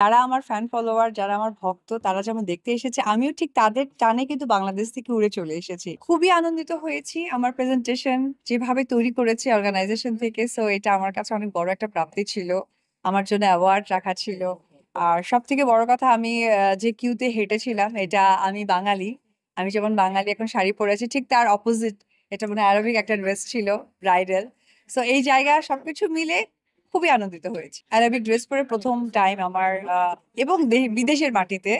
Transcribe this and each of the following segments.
যারা আমার fan follower, যারা আমার ভক্ত তারা যেমন দেখতে এসেছে, আমিও ঠিক তাদের টানে কিন্তু বাংলাদেশ থেকে উড়ে চলে এসেছি। খুবই আনন্দিত হয়েছি। আমার প্রেজেন্টেশন যেভাবে তৈরি করেছে অর্গানাইজেশন থেকে, সো এটা আমার কাছে অনেক বড় একটা প্রাপ্তি ছিল। আমার জন্য অ্যাওয়ার্ড রাখা ছিল। আর সবথেকে বড় কথা, আমি যে কিউতে হেঁটেছিলাম, এটা আমি বাঙালি। আমি যেমন বাঙালি এখন শাড়ি পরেছি, ঠিক তার অপোজিট এটা মানে অ্যারাবিক একটা ড্রেস ছিল, ব্রাইডাল। সো এই জায়গা সবকিছু মিলে খুবই আনন্দিত হয়েছি। অ্যারাবিক ড্রেস পরে প্রথম টাইম আমার এবং বিদেশের মাটিতে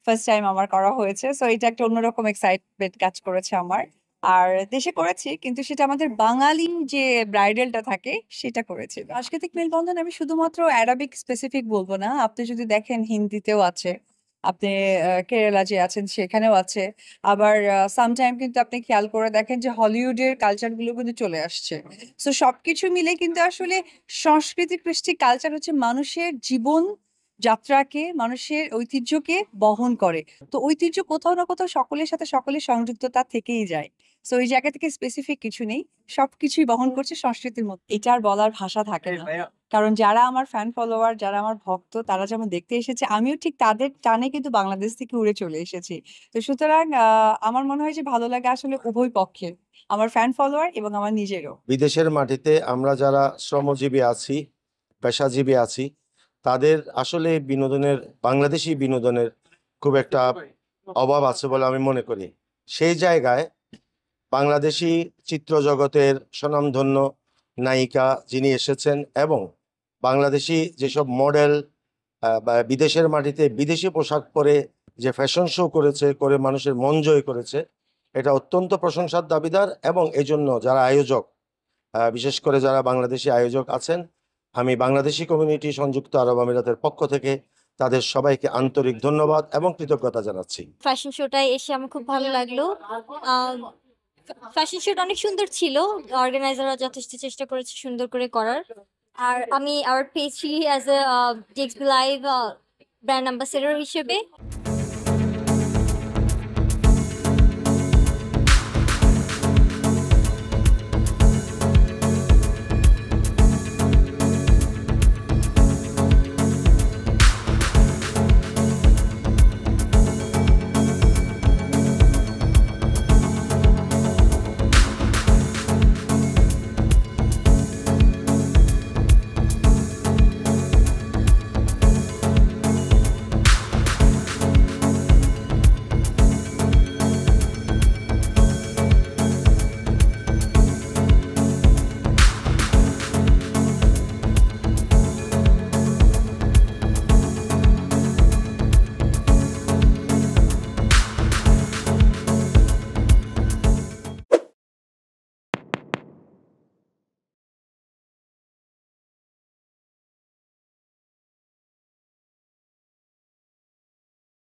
ফার্স্ট টাইম আমার করা হয়েছে। সো এটা একটা অন্যরকম এক্সাইটমেন্ট কাজ করেছে আমার। আর দেশে করেছি, কিন্তু সেটা আমাদের বাঙালি যে ব্রাইডালটা থাকে সেটা করেছি। সাংস্কৃতিক মেলবন্ধন আমি শুধুমাত্র অ্যারাবিক স্পেসিফিক বলবো না, আপনি যদি দেখেন হিন্দিতেও আছে, আপনি কেরালা যে আছেন সেখানেও আছে। আবার সামটাইম কিন্তু আপনি খেয়াল করে দেখেন যে হলিউডের কালচার গুলো কিন্তু চলে আসছে। তো সবকিছু মিলে কিন্তু আসলে সংস্কৃতি কৃষ্টি কালচার হচ্ছে মানুষের জীবন যাত্রাকে, মানুষের ঐতিহ্যকে বহন করে। তো ঐতিহ্য কোথাও না কোথাও সকলের সাথে সকলের সংযুক্ততা থেকেই যায়। তো ওই জায়গা থেকে স্পেসিফিক কিছু নেই, সবকিছুই বহন করছে সংস্কৃতির মধ্যে। এটা আর বলার ভাষা থাকে না। কারণ যারা আমার ফ্যান ফলোয়ার, যারা আমার ভক্ত তারা যেমন দেখতে এসেছে, আমিও ঠিক তাদের টানে কিন্তু বাংলাদেশ থেকে উড়ে চলে এসেছি। তো সুতরাং আমার মনে হয় যে ভালো লাগে আসলে উভয় পক্ষের, আমার ফ্যান ফলোয়ার এবং আমার নিজেরও। বিদেশের মাটিতে আমরা যারা শ্রমজীবী আছি, পেশাজীবী আছি, তাদের আসলে বিনোদনের, বাংলাদেশি বিনোদনের খুব একটা অভাব আছে বলে আমি মনে করি। সেই জায়গায় বাংলাদেশি চিত্র জগতের স্বনামধন্য নায়িকা যিনি এসেছেন এবং বাংলাদেশি যেসব মডেল বা বিদেশের মাটিতে বিদেশি পোশাক পরে যে ফ্যাশন শো করে মানুষের মন জয় করেছে, এটা অত্যন্ত প্রশংসার দাবিদার। এবং এজন্য যারা আয়োজক, বিশেষ করে যারা বাংলাদেশি আয়োজক আছেন, আমি বাংলাদেশি কমিউনিটি সংযুক্ত আরব আমিরাতের পক্ষ থেকে তাদের সবাইকে আন্তরিক ধন্যবাদ এবং কৃতজ্ঞতা জানাচ্ছি। ফ্যাশন শোটায় এসে আমার খুব ভালো লাগলো। ফ্যাশন শোটা অনেক সুন্দর ছিল। অর্গানাইজাররা যথেষ্ট চেষ্টা করেছে সুন্দর করে করার। আর আমি অ্যাওয়ার্ড পেয়েছি as a DXB live brand ambassador হিসেবে।